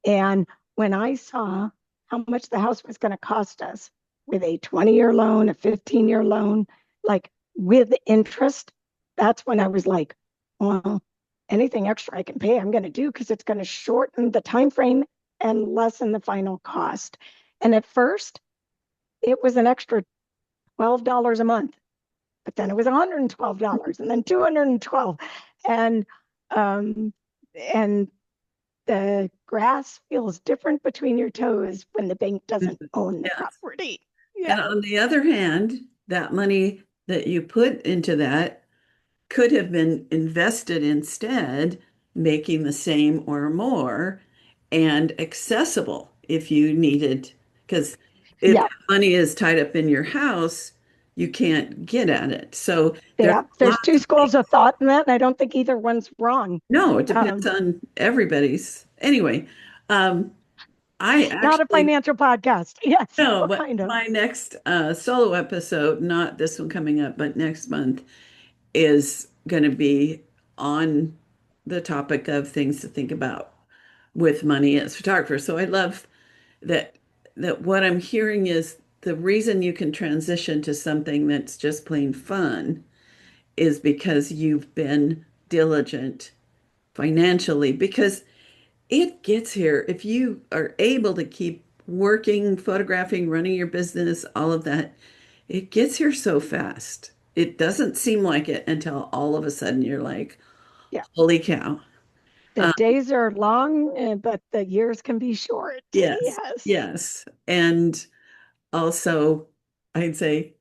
And when I saw how much the house was going to cost us with a 20-year loan, a 15-year loan, like with interest, that's when I was like, well, anything extra I can pay, I'm going to do because it's going to shorten the time frame and lessen the final cost. And at first, it was an extra $12 a month, but then it was $112 and then 212. And um and the grass feels different between your toes when the bank doesn't own the Yes. property. And Yeah, on the other hand, that money that you put into that could have been invested instead, making the same or more and accessible if you needed. Because if yeah, that money is tied up in your house, you can't get at it. So there's yeah. There's lots two of things. schools of thought in that, and I don't think either one's wrong. No, it depends Um, on everybody's. Anyway, um, I Not a actually financial podcast. Yes. know, What but kind of? my next solo episode, not this one coming up, but next month, is going to be on the topic of things to think about with money as photographers. So I love that what I'm hearing is the reason you can transition to something that's just plain fun is because you've been diligent financially, because it gets here. If you are able to keep working, photographing, running your business, all of that, it gets here so fast. It doesn't seem like it until all of a sudden you're like, Yeah. holy cow. The Um, days are long, but the years can be short. yes, Yes. yes. And also, I'd say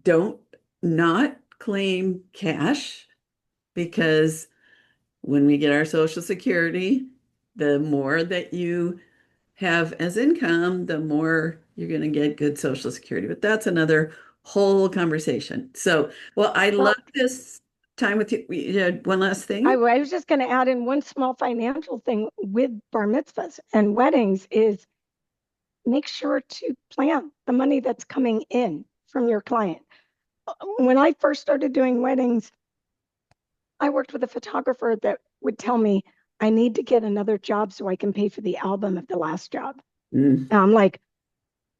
don't not claim cash, because when we get our Social Security, the more that you have as income, the more you're going to get good Social Security. But that's another whole conversation. So, well, I love Well, this time with you. You had one last I, thing. I was just going to add in one small financial thing with bar mitzvahs and weddings is make sure to plan the money that's coming in from your client. When I first started doing weddings, I worked with a photographer that would tell me, I need to get another job so I can pay for the album of the last job. Mm, And I'm like,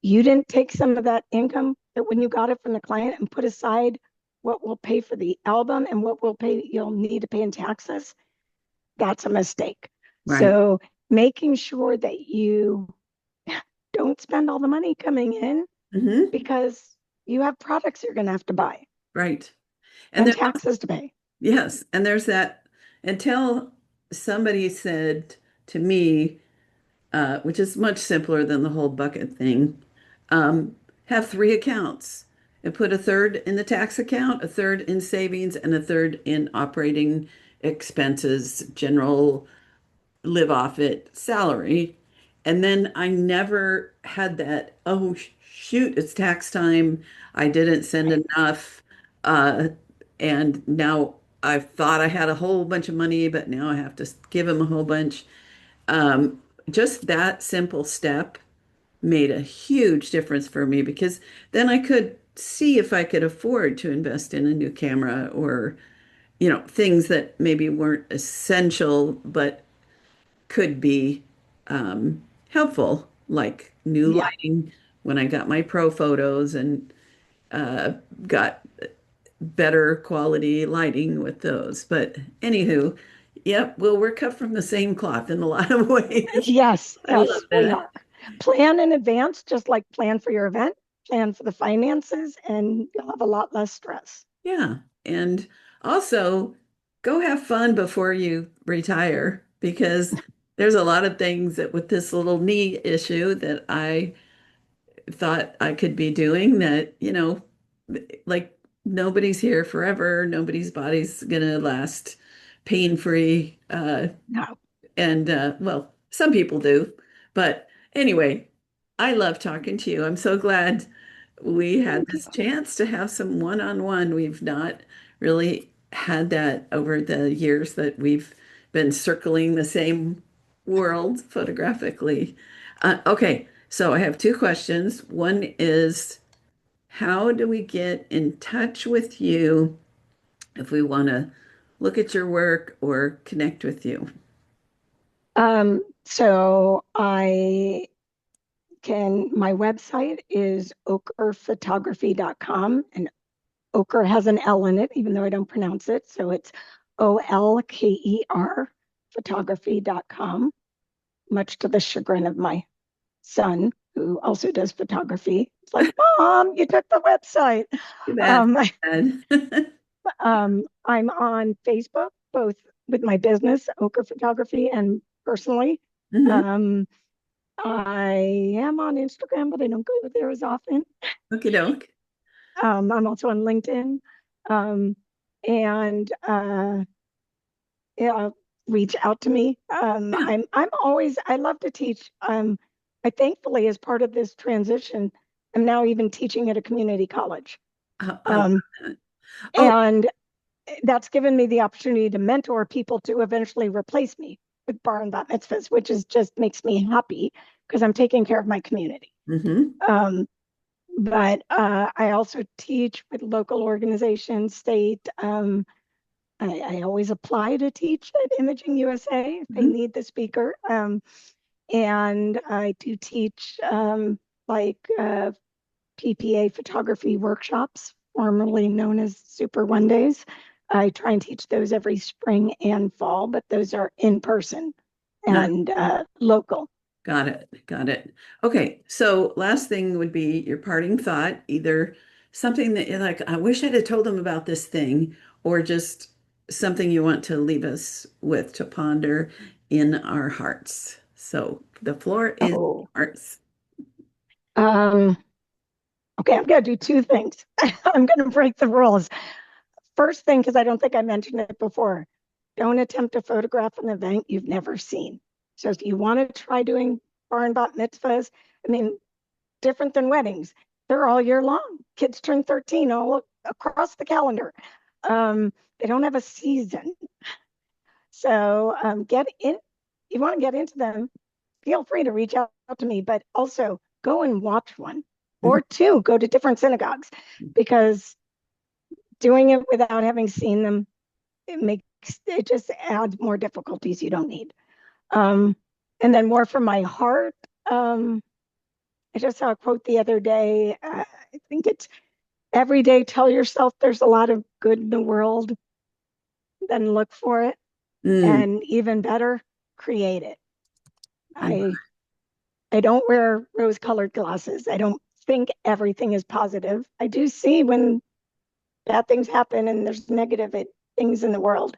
you didn't take some of that income that when you got it from the client and put aside what will pay for the album and what will pay you'll need to pay in taxes. That's a mistake. right. So making sure that you don't spend all the money coming in Hmm. because you have products you're going to have to buy Right. And and there's, taxes to pay. yes, and there's that until somebody said to me, which is much simpler than the whole bucket thing, have three accounts and put a third in the tax account, a third in savings, and a third in operating expenses, general live off it salary. And then I never had that, oh, shoot, it's tax time. I didn't send Right. enough. Uh, and now I thought I had a whole bunch of money, but now I have to give him a whole bunch. Um, just that simple step made a huge difference for me, because then I could see if I could afford to invest in a new camera, or, things that maybe weren't essential but could be helpful, like new Yeah. lighting when I got my pro photos, and uh, got better quality lighting with those. But anywho, yep, well, we're cut from the same cloth in a lot of ways. Yes. I love Yes, we that. are. Plan in advance, just like plan for your event, plan for the finances, and you'll have a lot less stress. Yeah. And also go have fun before you retire, because there's a lot of things that with this little knee issue that I thought I could be doing that, like nobody's here forever. Nobody's body's gonna last pain-free. No. And well, some people do. But anyway, I love talking to you. I'm so glad we had Thank you. this chance to have some one-on-one. We've not really had that over the years that we've been circling the same world photographically. Okay, so I have two questions. One is, how do we get in touch with you if we want to look at your work or connect with you? So my website is okerphotography.com, and Oker has an L in it, even though I don't pronounce it. So it's OLKER photography.com, much to the chagrin of my son, who also does photography. It's like, Mom, you took the website. Too bad. Um, Too bad. I'm on Facebook, both with my business, Oker Photography, and personally. Hmm. Um, I am on Instagram, but I don't go there as often. Okie doke. I'm also on LinkedIn. Um, and yeah, reach out to me. Yeah. I'm always I love to teach. I thankfully, as part of this transition, I'm now even teaching at a community college. I love Um, that. Oh, and that's given me the opportunity to mentor people to eventually replace me. with Bar and Bat Mitzvahs, which is just makes me happy because I'm taking care of my community. Hmm. Um, but I also teach with local organizations, state. I always apply to teach at Imaging USA if they Hmm. need the speaker. And I do teach like PPA photography workshops, formerly known as Super One Days. I try and teach those every spring and fall, but those are in person and local. Got it. Got it. Okay. So last thing would be your parting thought, either something that you're like, I wish I'd have told them about this thing, or just something you want to leave us with to ponder in our hearts. So the floor is Oh, yours. um, okay, I'm going to do two things. I'm going to break the rules. First thing, because I don't think I mentioned it before, don't attempt to photograph an event you've never seen. So if you want to try doing bar and bat mitzvahs, I mean, different than weddings, they're all year long. Kids turn 13 all across the calendar. They don't have a season. So get in. You want to get into them, feel free to reach out to me, but also go and watch one or two, go to different synagogues because doing it without having seen them, it just adds more difficulties you don't need. Um, and then more from my heart, I just saw a quote the other day. I think it's every day tell yourself there's a lot of good in the world, then look for it. Mm, And even better, create it. I love I I don't wear rose-colored glasses. I don't think everything is positive. I do see when bad things happen and there's negative things in the world.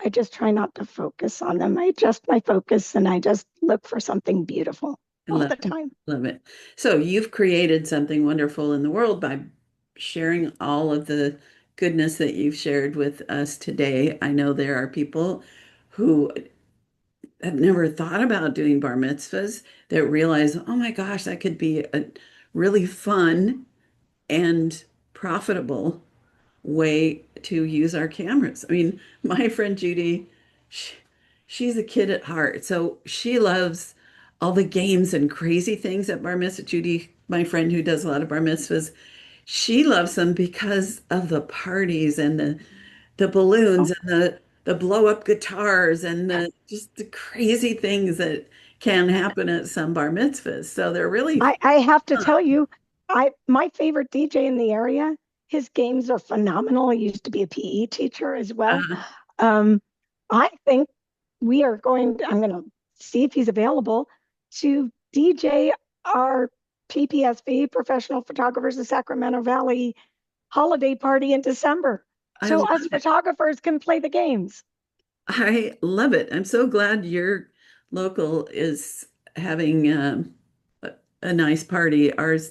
I just try not to focus on them. I adjust my focus and I just look for something beautiful I all love the it. time. Love it. So you've created something wonderful in the world by sharing all of the goodness that you've shared with us today. I know there are people who have never thought about doing bar mitzvahs that realize, oh my gosh, that could be a really fun and profitable way to use our cameras. I mean, my friend Judy, she, she's a kid at heart. So she loves all the games and crazy things at bar mitzvah. Judy, my friend who does a lot of bar mitzvahs, she loves them because of the parties and the balloons Oh, and the blow up guitars and the just the crazy things that can happen at some bar mitzvahs. So they're really I have to fun. tell you, I my favorite DJ in the area, his games are phenomenal. He used to be a PE teacher as well. Uh, Um, I think I'm going to see if he's available to DJ our PPSV, Professional Photographers of Sacramento Valley holiday party in December. I So love us it. photographers can play the games. I love it. I'm so glad your local is having a nice party. Ours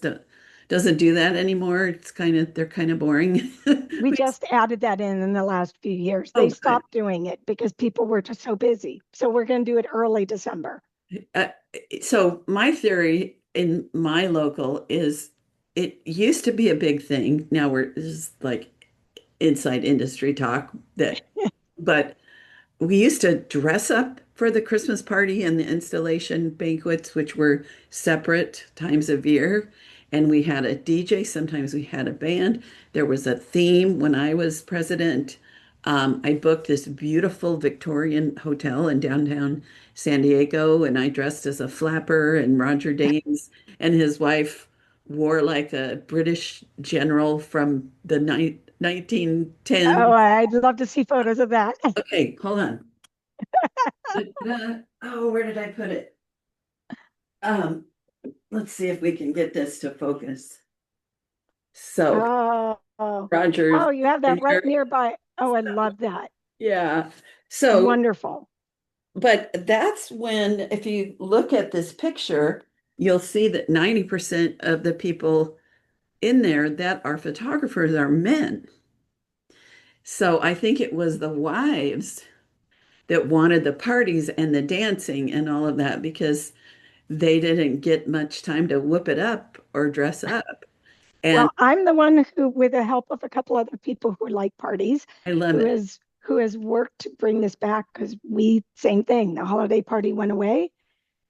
doesn't do that anymore. It's kind of they're kind of boring. We just added that in the last few years. They Oh, good. stopped doing it because people were just so busy. So we're going to do it early December. Uh, so my theory in my local is it used to be a big thing. Now we're this is like inside industry talk that, but we used to dress up for the Christmas party and the installation banquets, which were separate times of year. And we had a DJ. Sometimes we had a band. There was a theme when I was president. I booked this beautiful Victorian hotel in downtown San Diego, and I dressed as a flapper, and Roger Danes and his wife wore like a British general from the 1910s. Oh, I'd love to see photos of that. Okay, hold on. Oh, where did I put it? Um, let's see if we can get this to focus. So Oh, oh, Rogers oh, you have in that right here. nearby. Oh, I love that. Yeah. So, Wonderful. but that's when, if you look at this picture, you'll see that 90% of the people in there that are photographers are men. So I think it was the wives that wanted the parties and the dancing and all of that because they didn't get much time to whoop it up or dress up. And Well, I'm the one who, with the help of a couple other people who like parties, I love who it. has who has worked to bring this back because same thing, the holiday party went away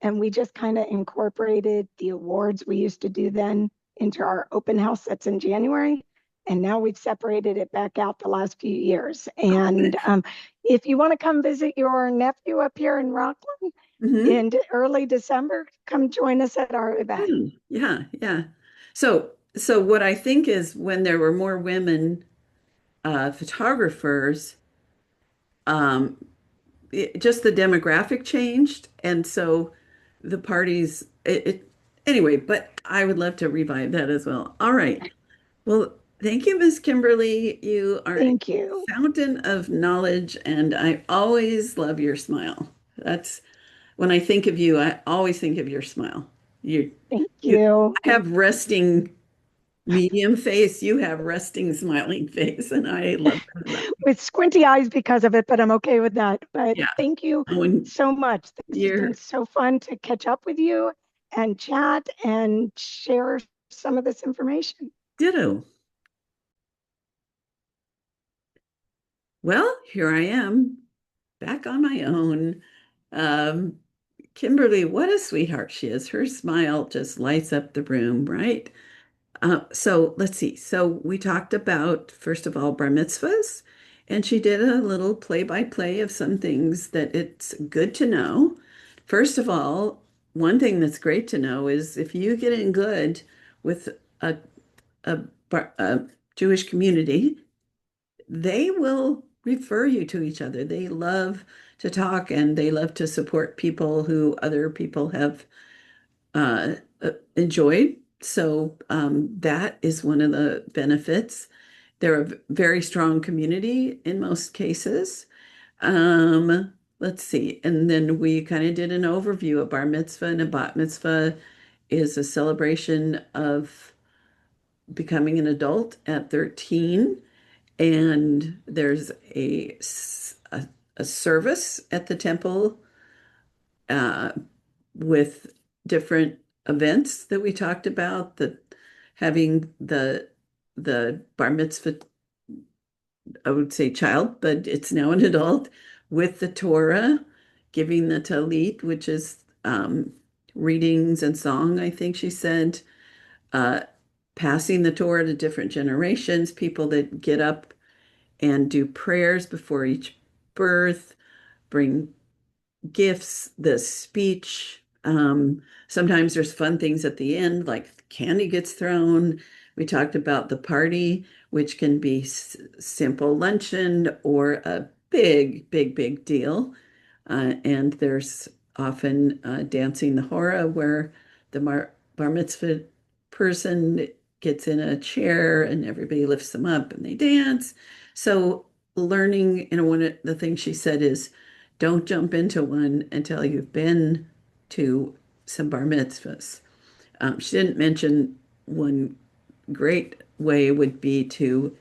and we just kind of incorporated the awards we used to do then into our open house that's in January. And now we've separated it back out the last few years. And if you want to come visit your nephew up here in Rockland Hmm. in early December, come join us at our event. Yeah, yeah. So what I think is when there were more women photographers, um, just the demographic changed, and so the parties. Anyway. But I would love to revive that as well. All right. Well, thank you, Miss Kimberly. You are a Thank you. fountain of knowledge, and I always love your smile. That's when I think of you, I always think of your smile. You, Thank you you. have resting medium face. You have resting smiling face, and I love that about you. With squinty eyes because of it, but I'm okay with that. But Yeah. thank you When so much. This has been you're so fun to catch up with you and chat and share some of this information. ditto. Well, here I am back on my own. Um, Kimberly, what a sweetheart she is. Her smile just lights up the room, right? So let's see. So we talked about, first of all, bar mitzvahs, and she did a little play-by-play of some things that it's good to know. First of all, one thing that's great to know is if you get in good with a, a, a Jewish community, they will refer you to each other. They love to talk and they love to support people who other people have enjoyed. So that is one of the benefits. They're a very strong community in most cases. Let's see. And then we kind of did an overview of bar mitzvah and a bat mitzvah is a celebration of becoming an adult at 13. And there's a service at the temple uh, with different events that we talked about, that having the bar mitzvah, I would say child, but it's now an adult with the Torah, giving the talit, which is readings and song, I think she said, uh, passing the Torah to different generations, people that get up and do prayers before each birth, bring gifts, the speech. Sometimes there's fun things at the end, like candy gets thrown. We talked about the party, which can be simple luncheon or a big, big, big deal. And there's often dancing the hora, where the bar mitzvah person gets in a chair and everybody lifts them up and they dance. So learning, one of the things she said is don't jump into one until you've been to some bar mitzvahs. She didn't mention one great way would be to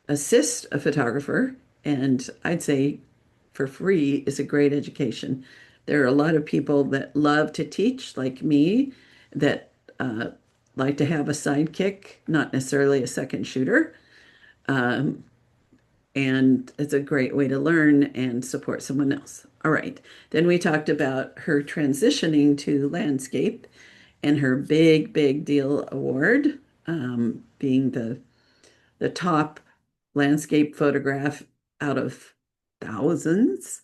assist a photographer, and I'd say for free is a great education. There are a lot of people that love to teach, like me, that like to have a sidekick, not necessarily a second shooter. Um, and it's a great way to learn and support someone else. All right. Then we talked about her transitioning to landscape and her big, big deal award, being the top landscape photograph out of thousands.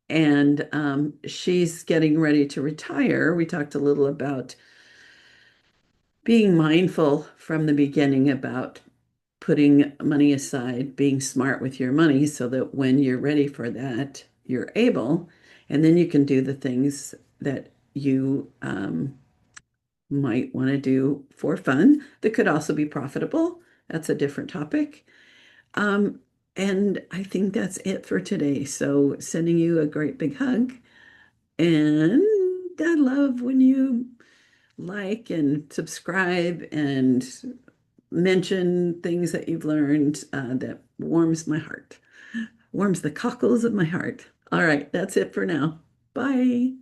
And she's getting ready to retire. We talked a little about being mindful from the beginning about putting money aside, being smart with your money so that when you're ready for that, you're able. And then you can do the things that you might want to do for fun that could also be profitable. That's a different topic. Um, and I think that's it for today. So, sending you a great big hug. And I love when you like and subscribe and mention things that you've learned that warms my heart, warms the cockles of my heart. All right, that's it for now. Bye.